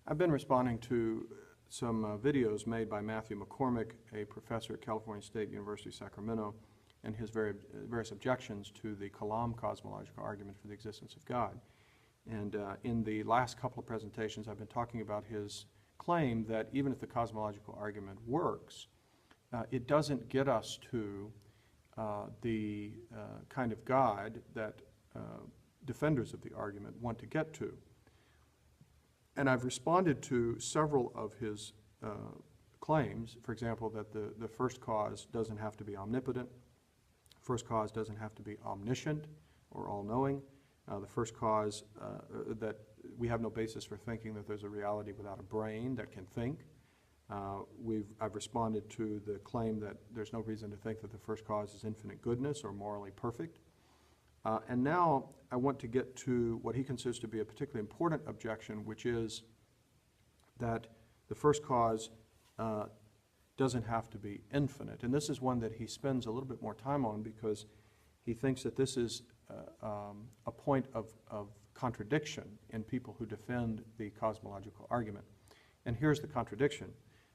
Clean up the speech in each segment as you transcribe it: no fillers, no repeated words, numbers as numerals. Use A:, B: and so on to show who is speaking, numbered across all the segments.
A: I've been responding to some videos made by Matthew McCormick, a professor at California State University, Sacramento, and his various objections to the Kalam Cosmological Argument for the existence of God. And in the last couple of presentations, I've been talking about his claim that even if the cosmological argument works, it doesn't get us to the kind of God that defenders of the argument want to get to. And I've responded to several of his claims, for example, that the first cause doesn't have to be omnipotent, first cause doesn't have to be omniscient or all-knowing, the first cause that we have no basis for thinking that there's a reality without a brain that can think. I've responded to the claim that there's no reason to think that the first cause is infinite goodness or morally perfect. And now I want to get to what he considers to be a particularly important objection, which is that the first cause doesn't have to be infinite. And this is one that he spends a little bit more time on because he thinks that this is a point of contradiction in people who defend the cosmological argument. And here's the contradiction.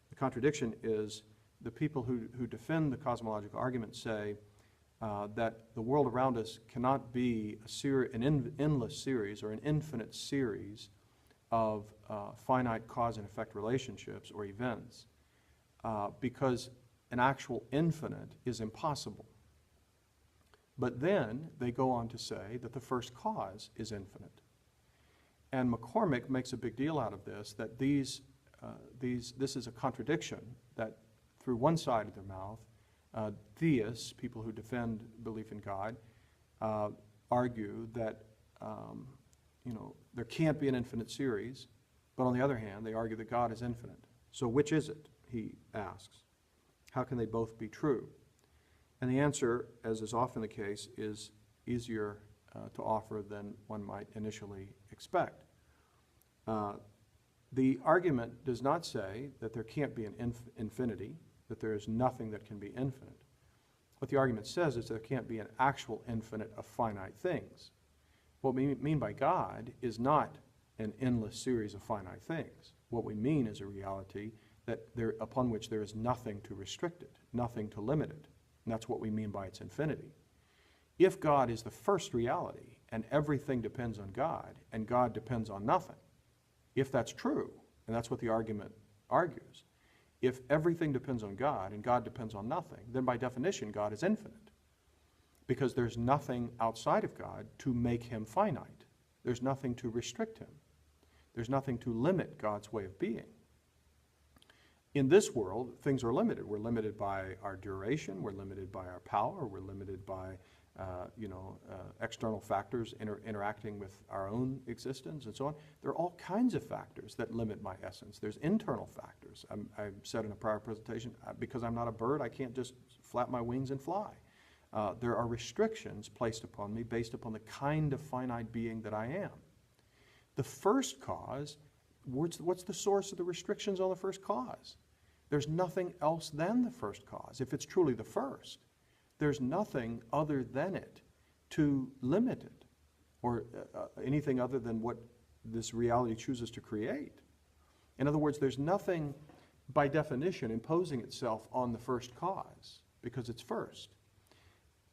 A: The contradiction is the people who defend the cosmological argument say that the world around us cannot be an endless series or an infinite series of finite cause and effect relationships or events because an actual infinite is impossible. But then they go on to say that the first cause is infinite. And McCormick makes a big deal out of this, that this is a contradiction, that through one side of their mouth, theists, people who defend belief in God, argue that there can't be an infinite series, but on the other hand, they argue that God is infinite. So which is it, he asks? How can they both be true? And the answer, as is often the case, is easier to offer than one might initially expect. The argument does not say that there can't be an infinity, that there is nothing that can be infinite. What the argument says is there can't be an actual infinite of finite things. What we mean by God is not an endless series of finite things. What we mean is a reality upon which there is nothing to restrict it, nothing to limit it. And that's what we mean by its infinity. If God is the first reality and everything depends on God and God depends on nothing, if that's true, and that's what the argument argues, if everything depends on God and God depends on nothing, then by definition God is infinite because there's nothing outside of God to make him finite. There's nothing to restrict him. There's nothing to limit God's way of being. In this world, things are limited. We're limited by our duration, we're limited by our power, we're limited by external factors interacting with our own existence and so on. There are all kinds of factors that limit my essence. There's internal factors. I said in a prior presentation, because I'm not a bird, I can't just flap my wings and fly. There are restrictions placed upon me based upon the kind of finite being that I am. The first cause, what's the source of the restrictions on the first cause? There's nothing else than the first cause. If it's truly the first, there's nothing other than it to limit it or anything other than what this reality chooses to create. In other words, there's nothing by definition imposing itself on the first cause because it's first.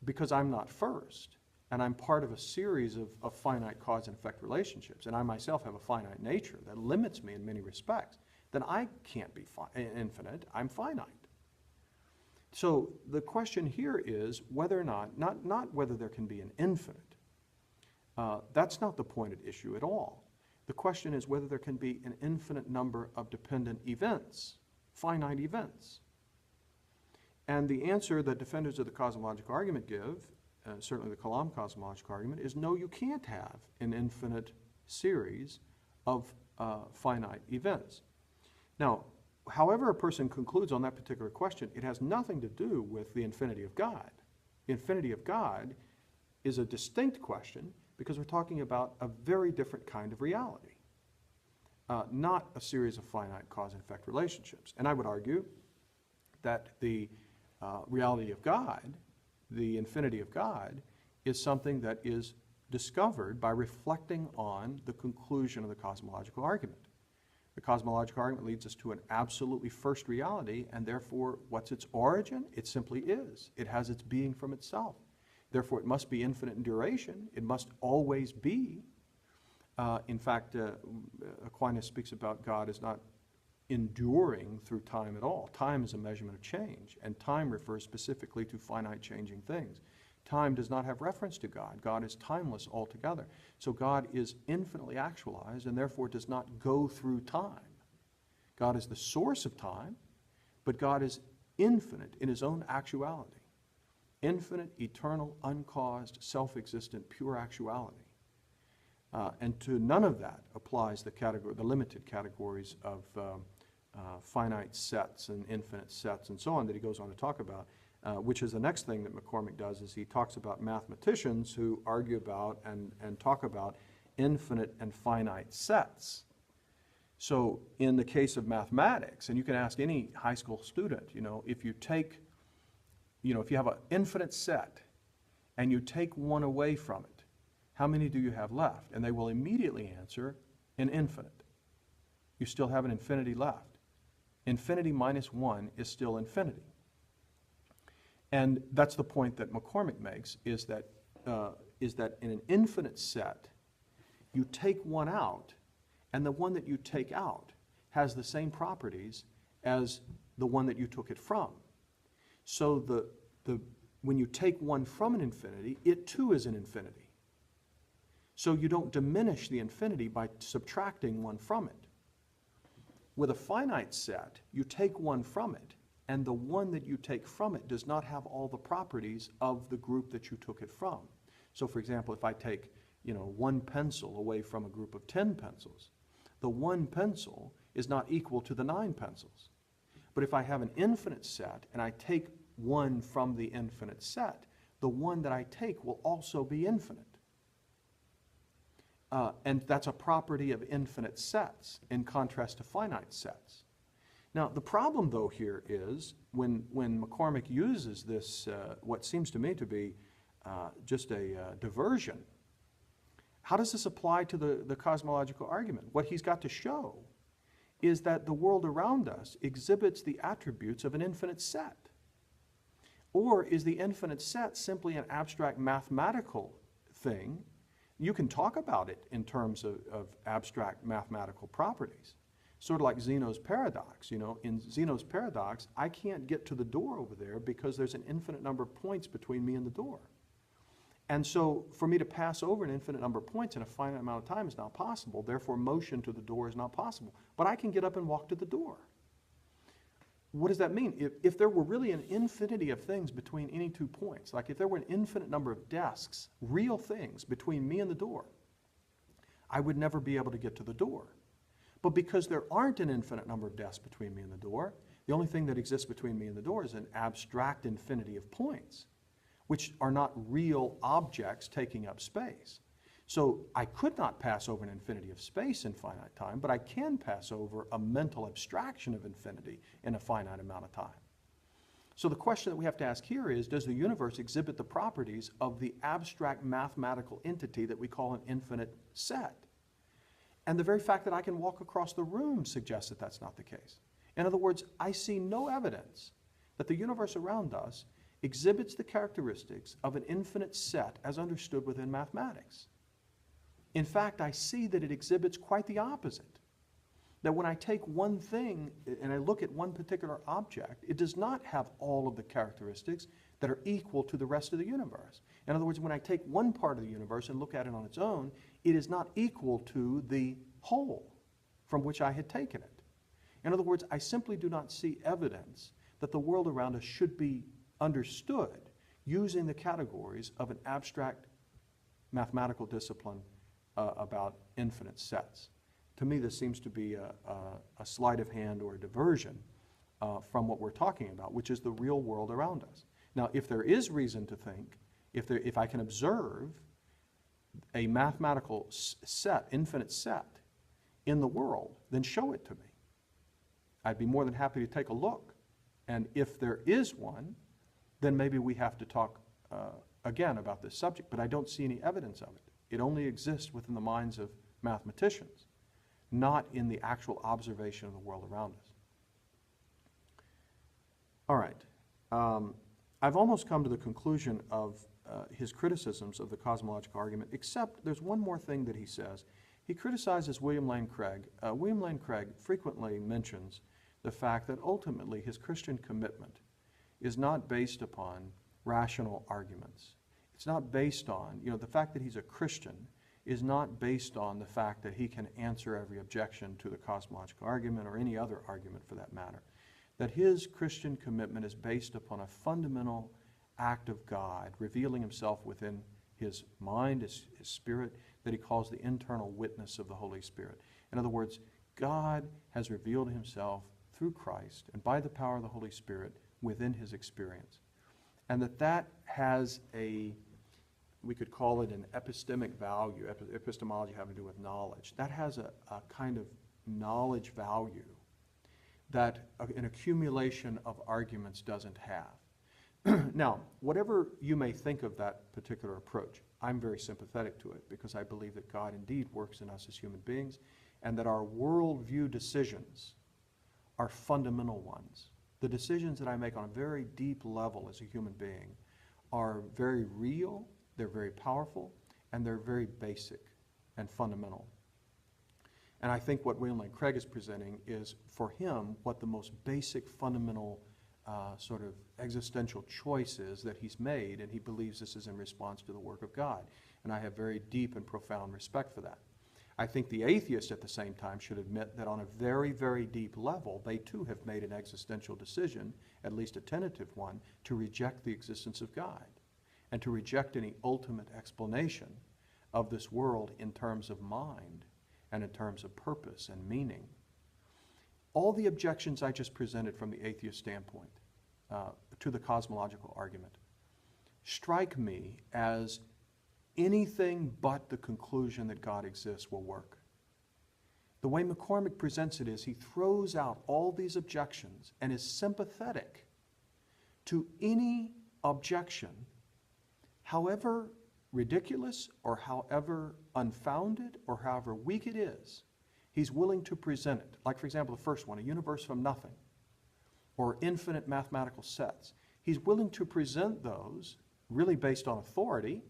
A: Because I'm not first and I'm part of a series of finite cause and effect relationships and I myself have a finite nature that limits me in many respects, then I can't be infinite, I'm finite. So the question here is whether or not whether there can be an infinite. That's not the point at issue at all. The question is whether there can be an infinite number of dependent events, finite events. And the answer that defenders of the cosmological argument give, certainly the Kalam cosmological argument, is no, you can't have an infinite series of finite events. Now, however a person concludes on that particular question, it has nothing to do with the infinity of God. The infinity of God is a distinct question because we're talking about a very different kind of reality, not a series of finite cause and effect relationships. And I would argue that the reality of God, the infinity of God, is something that is discovered by reflecting on the conclusion of the cosmological argument. The cosmological argument leads us to an absolutely first reality, and therefore, what's its origin? It simply is. It has its being from itself. Therefore, it must be infinite in duration. It must always be. In fact, Aquinas speaks about God as not enduring through time at all. Time is a measurement of change, and time refers specifically to finite changing things. Time does not have reference to God. God is timeless altogether. So God is infinitely actualized and therefore does not go through time. God is the source of time, but God is infinite in his own actuality. Infinite, eternal, uncaused, self-existent, pure actuality. And to none of that applies the limited categories of finite sets and infinite sets and so on that he goes on to talk about, which is the next thing that McCormick does, is he talks about mathematicians who argue about and talk about infinite and finite sets. So in the case of mathematics, and you can ask any high school student, if you have an infinite set and you take one away from it, how many do you have left? And they will immediately answer an infinite. You still have an infinity left. Infinity minus 1 is still infinity. And that's the point that McCormick makes, is that in an infinite set, you take one out, and the one that you take out has the same properties as the one that you took it from. So when you take one from an infinity, it too is an infinity. So you don't diminish the infinity by subtracting one from it. With a finite set, you take one from it, and the one that you take from it does not have all the properties of the group that you took it from. So for example, if I take one pencil away from a group of 10 pencils, the one pencil is not equal to the 9 pencils. But if I have an infinite set and I take one from the infinite set, the one that I take will also be infinite. And that's a property of infinite sets in contrast to finite sets. Now, the problem, though, here is when McCormick uses this, what seems to me to be just a diversion, how does this apply to the cosmological argument? What he's got to show is that the world around us exhibits the attributes of an infinite set. Or is the infinite set simply an abstract mathematical thing? You can talk about it in terms of abstract mathematical properties. Sort of like Zeno's paradox. In Zeno's paradox, I can't get to the door over there because there's an infinite number of points between me and the door. And so for me to pass over an infinite number of points in a finite amount of time is not possible. Therefore, motion to the door is not possible. But I can get up and walk to the door. What does that mean? If there were really an infinity of things between any 2 points, like if there were an infinite number of desks, real things between me and the door, I would never be able to get to the door. But because there aren't an infinite number of desks between me and the door, the only thing that exists between me and the door is an abstract infinity of points, which are not real objects taking up space. So I could not pass over an infinity of space in finite time, but I can pass over a mental abstraction of infinity in a finite amount of time. So the question that we have to ask here is, does the universe exhibit the properties of the abstract mathematical entity that we call an infinite set? And the very fact that I can walk across the room suggests that that's not the case. In other words, I see no evidence that the universe around us exhibits the characteristics of an infinite set as understood within mathematics. In fact, I see that it exhibits quite the opposite. That when I take one thing and I look at one particular object, it does not have all of the characteristics that are equal to the rest of the universe. In other words, when I take one part of the universe and look at it on its own, it is not equal to the whole from which I had taken it. In other words, I simply do not see evidence that the world around us should be understood using the categories of an abstract mathematical discipline about infinite sets. To me, this seems to be a sleight of hand or a diversion from what we're talking about, which is the real world around us. Now, if there is reason to think, if I can observe a mathematical set, infinite set, in the world, then show it to me. I'd be more than happy to take a look. And if there is one, then maybe we have to talk again about this subject, but I don't see any evidence of it. It only exists within the minds of mathematicians. not in the actual observation of the world around us. All right. I've almost come to the conclusion of his criticisms of the cosmological argument, except there's one more thing that he says. He criticizes William Lane Craig. William Lane Craig frequently mentions the fact that ultimately his Christian commitment is not based upon rational arguments. It's not based on, the fact that he's a Christian is not based on the fact that he can answer every objection to the cosmological argument or any other argument for that matter. That his Christian commitment is based upon a fundamental act of God revealing himself within his mind, his spirit, that he calls the internal witness of the Holy Spirit. In other words, God has revealed himself through Christ and by the power of the Holy Spirit within his experience. And that has we could call it an epistemic value, epistemology having to do with knowledge. That has a kind of knowledge value that an accumulation of arguments doesn't have. Now, whatever you may think of that particular approach, I'm very sympathetic to it because I believe that God indeed works in us as human beings and that our worldview decisions are fundamental ones. The decisions that I make on a very deep level as a human being are very real, they're very powerful, and they're very basic and fundamental. And I think what William Lane Craig is presenting is, for him, what the most basic, fundamental sort of existential choice is that he's made, and he believes this is in response to the work of God. And I have very deep and profound respect for that. I think the atheist at the same time should admit that on a very, very deep level, they too have made an existential decision, at least a tentative one, to reject the existence of God and to reject any ultimate explanation of this world in terms of mind and in terms of purpose and meaning. All the objections I just presented from the atheist standpoint to the cosmological argument strike me as anything but the conclusion that God exists will work. The way McCormick presents it is he throws out all these objections and is sympathetic to any objection, however ridiculous or however unfounded or however weak it is. He's willing to present it. Like, for example, the first one, a universe from nothing, or infinite mathematical sets. He's willing to present those really based on authority.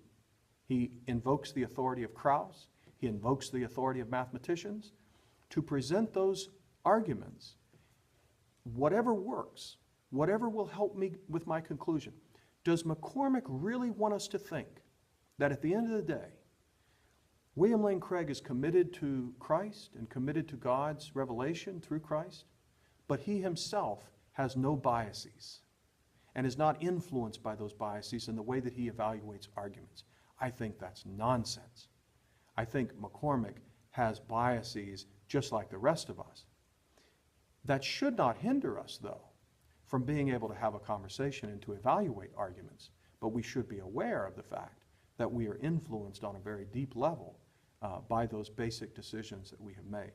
A: He invokes the authority of Krauss. He invokes the authority of mathematicians to present those arguments. Whatever works, whatever will help me with my conclusion. Does McCormick really want us to think that at the end of the day, William Lane Craig is committed to Christ and committed to God's revelation through Christ, but he himself has no biases and is not influenced by those biases in the way that he evaluates arguments? I think that's nonsense. I think McCormick has biases just like the rest of us. That should not hinder us, though, from being able to have a conversation and to evaluate arguments, but we should be aware of the fact that we are influenced on a very deep level by those basic decisions that we have made.